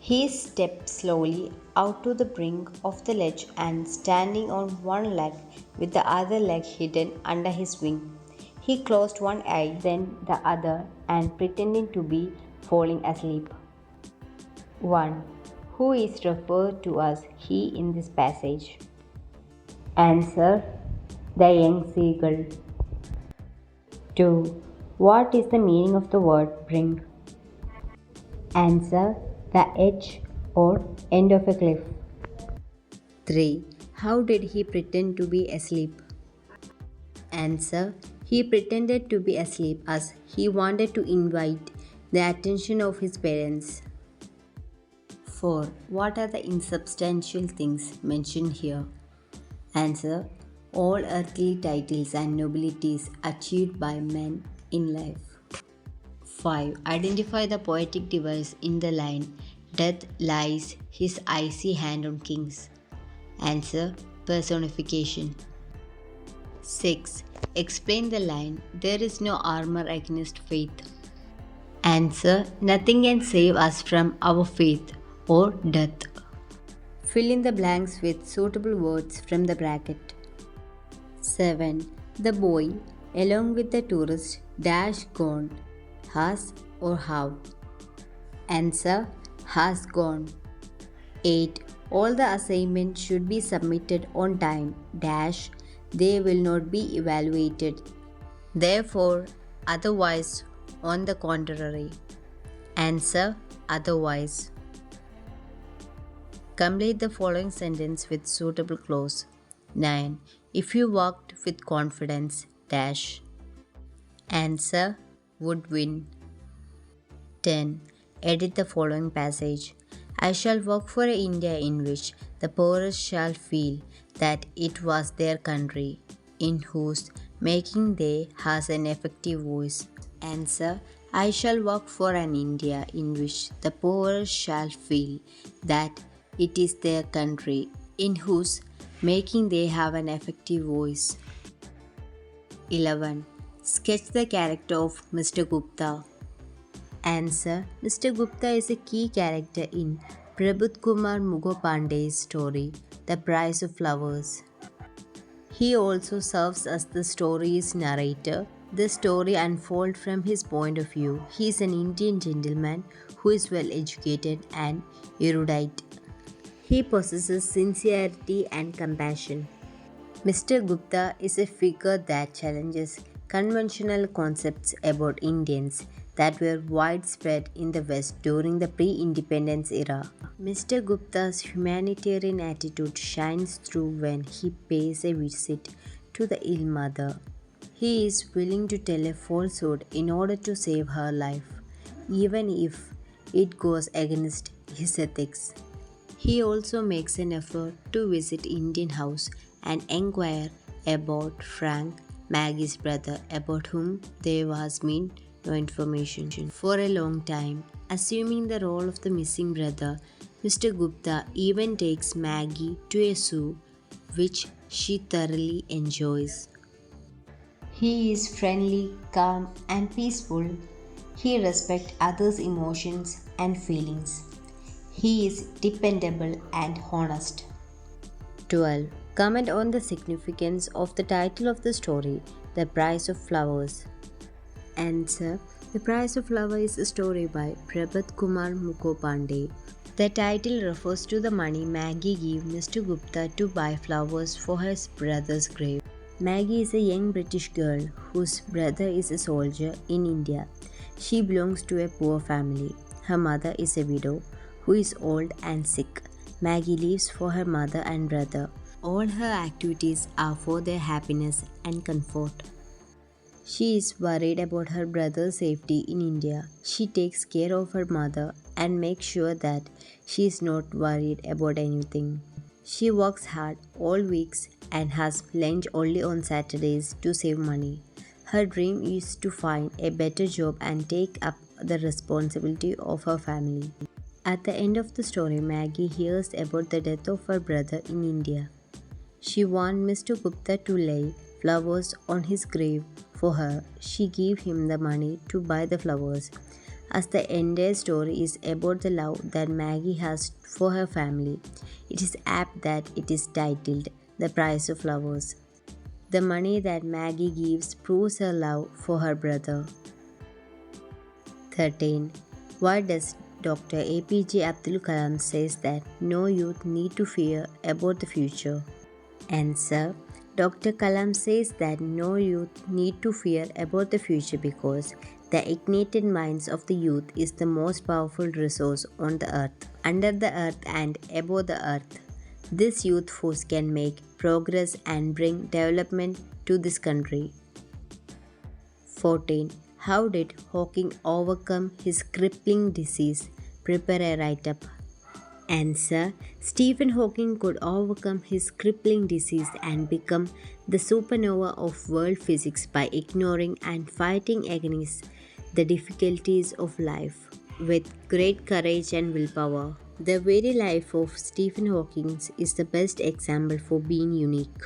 He stepped slowly out to the brink of the ledge and standing on one leg with the other leg hidden under his wing. He closed one eye, then the other, and pretending to be falling asleep. 1. Who is referred to as he in this passage? Answer: the young seagull. 2. What is the meaning of the word brink? Answer: the edge or end of a cliff. 3. How did he pretend to be asleep? Answer: he pretended to be asleep as he wanted to invite the attention of his parents. 4. What are the insubstantial things mentioned here? Answer: all earthly titles and nobilities achieved by men in life. 5. Identify the poetic device in the line "Death lies his icy hand on kings." Answer: personification. 6. Explain the line "There is no armor against faith." Answer: nothing can save us from our faith or death. Fill in the blanks with suitable words from the bracket. 7. The boy, along with the tourist, gone. Has or have? Answer: has gone. 8. All the assignments should be submitted on time. They will not be evaluated. Therefore, otherwise, on the contrary. Answer: otherwise. Complete the following sentence with suitable clause. 9. If you worked with confidence, Answer: would win. 10. Edit the following passage. I shall work for an India in which the poorest shall feel that it was their country, in whose making they has an effective voice. Answer: I shall work for an India in which the poorest shall feel that it is their country, in whose making they have an effective voice. 11. Sketch the character of Mr. Gupta. Answer: Mr. Gupta is a key character in Prabodh Kumar Mukhopadhyay's story, The Price of Flowers. He also serves as the story's narrator. The story unfolds from his point of view. He is an Indian gentleman who is well educated and erudite. He possesses sincerity and compassion. Mr. Gupta is a figure that challenges conventional concepts about Indians that were widespread in the West during the pre-independence era. Mr. Gupta's humanitarian attitude shines through when he pays a visit to the ill mother. He is willing to tell a falsehood in order to save her life, even if it goes against his ethics. He also makes an effort to visit Indian house and inquire about Frank, Maggie's brother, about whom there has been no information for a long time. Assuming the role of the missing brother, Mr. Gupta even takes Maggie to a zoo, which she thoroughly enjoys. He is friendly, calm, and peaceful. He respects others' emotions and feelings. He is dependable and honest. 12. Comment on the significance of the title of the story, The Price of Flowers. Answer: The Price of Flowers is a story by Prabodh Kumar Mukhopadhyay. The title refers to the money Maggie gave Mr. Gupta to buy flowers for his brother's grave. Maggie is a young British girl whose brother is a soldier in India. She belongs to a poor family. Her mother is a widow who is old and sick. Maggie lives for her mother and brother. All her activities are for their happiness and comfort. She is worried about her brother's safety in India. She takes care of her mother and makes sure that she is not worried about anything. She works hard all weeks and has lunch only on Saturdays to save money. Her dream is to find a better job and take up the responsibility of her family. At the end of the story, Maggie hears about the death of her brother in India. She wants Mr. Gupta to lay flowers on his grave for her. She gave him the money to buy the flowers. as the entire story is about the love that Maggie has for her family. It is apt that it is titled The Price of Flowers. The money that Maggie gives proves her love for her brother. 13. Why does Dr. APJ Abdul Kalam says that no youth need to fear about the future? Answer. Dr. Kalam says that no youth need to fear about the future because the ignited minds of the youth is the most powerful resource on the earth, under the earth and above the earth. This youth force can make progress and bring development to this country. 14. How did Hawking overcome his crippling disease? Prepare a write-up. Answer. Stephen Hawking could overcome his crippling disease and become the supernova of world physics by ignoring and fighting against the difficulties of life with great courage and willpower. The very life of Stephen Hawking is the best example for being unique.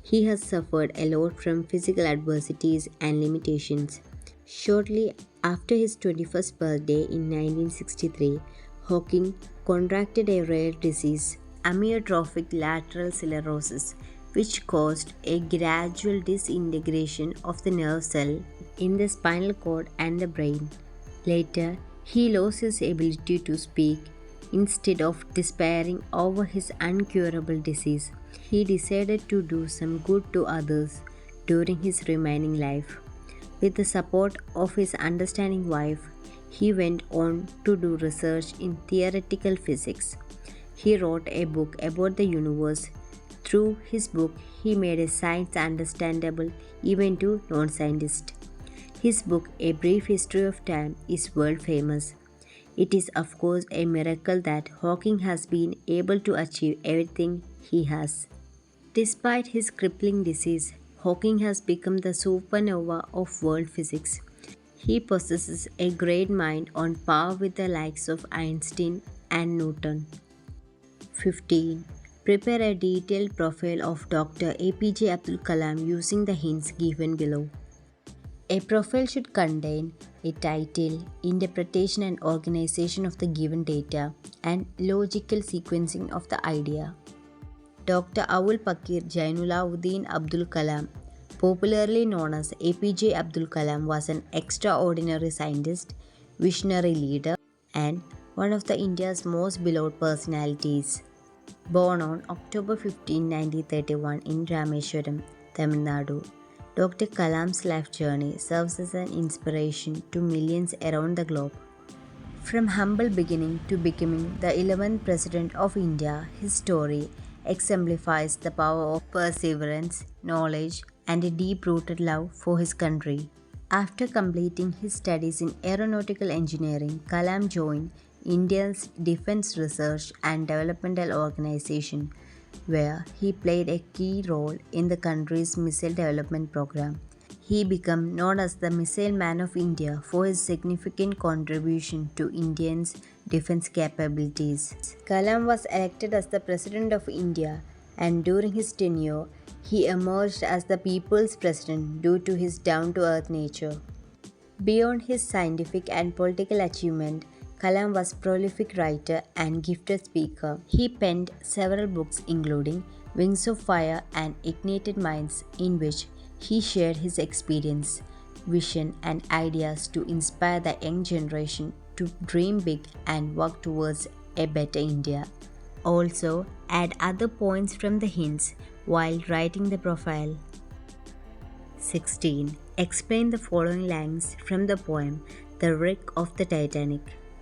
He has suffered a lot from physical adversities and limitations. Shortly after his 21st birthday in 1963, Hawking contracted a rare disease, amyotrophic lateral sclerosis, which caused a gradual disintegration of the nerve cell in the spinal cord and the brain. Later, he lost his ability to speak. Instead of despairing over his incurable disease, he decided to do some good to others during his remaining life. With the support of his understanding wife, he went on to do research in theoretical physics. He wrote a book about the universe. Through his book, he made science understandable even to non-scientists. His book, A Brief History of Time, is world famous. It is of course a miracle that Hawking has been able to achieve everything he has. Despite his crippling disease, Hawking has become the supernova of world physics. He possesses a great mind on par with the likes of Einstein and Newton. 15. Prepare a detailed profile of Dr. APJ Abdul Kalam using the hints given below. A profile should contain a title, interpretation and organization of the given data, and logical sequencing of the idea. Dr. Awul Pakir Jainulauddin Abdul Kalam, popularly known as APJ Abdul Kalam, was an extraordinary scientist, visionary leader, and one of the India's most beloved personalities. Born on October 15, 1931 in Rameshwaram, Tamil Nadu, Dr. Kalam's life journey serves as an inspiration to millions around the globe. From humble beginning to becoming the 11th President of India, his story exemplifies the power of perseverance, knowledge, and a deep-rooted love for his country. After completing his studies in aeronautical engineering, Kalam joined India's Defence Research and Developmental Organization, where he played a key role in the country's missile development program. He became known as the Missile Man of India for his significant contribution to Indians' defense capabilities. Kalam was elected as the President of India, and during his tenure, he emerged as the people's president due to his down-to-earth nature. Beyond his scientific and political achievement, Kalam was a prolific writer and gifted speaker. He penned several books including Wings of Fire and Ignited Minds, in which he shared his experience, vision and ideas to inspire the young generation to dream big and work towards a better India. Also, add other points from the hints while writing the profile. 16. Explain the following lines from the poem The Wreck of the Titanic.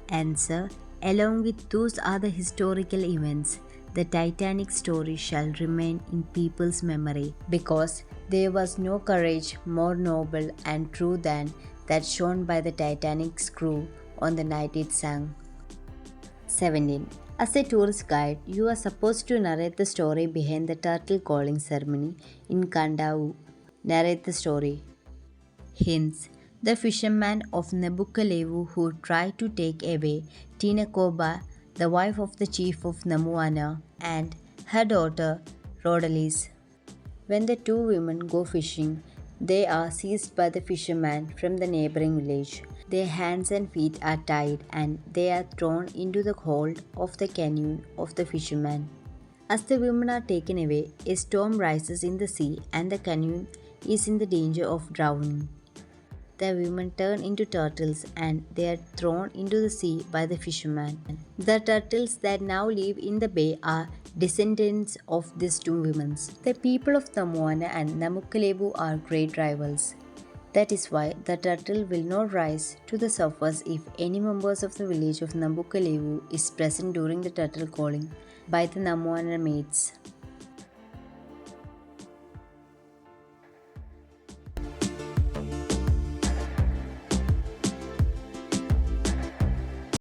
Answer. Along with those other historical events, the Titanic story shall remain in people's memory because there was no courage more noble and true than that shown by the Titanic's crew on the night it sank. 17. As a tourist guide, you are supposed to narrate the story behind the turtle calling ceremony in Kandau. Narrate the story. Hints. The fisherman of Nebuchadnezzar who tried to take away Tinakoba, the wife of the chief of Namuana, and her daughter Rhodalis. When the two women go fishing, They are seized by the fisherman from the neighboring village. Their hands and feet are tied and they are thrown into the hold of the canoe of the fisherman. As the women are taken away, a storm rises in the sea and the canoe is in the danger of drowning. The women turn into turtles and they are thrown into the sea by the fisherman. The turtles that now live in the bay are descendants of these two women. The people of Namoana and Namukkalevu are great rivals. That is why the turtle will not rise to the surface if any members of the village of Namukkalevu is present during the turtle calling by the Namoana mates.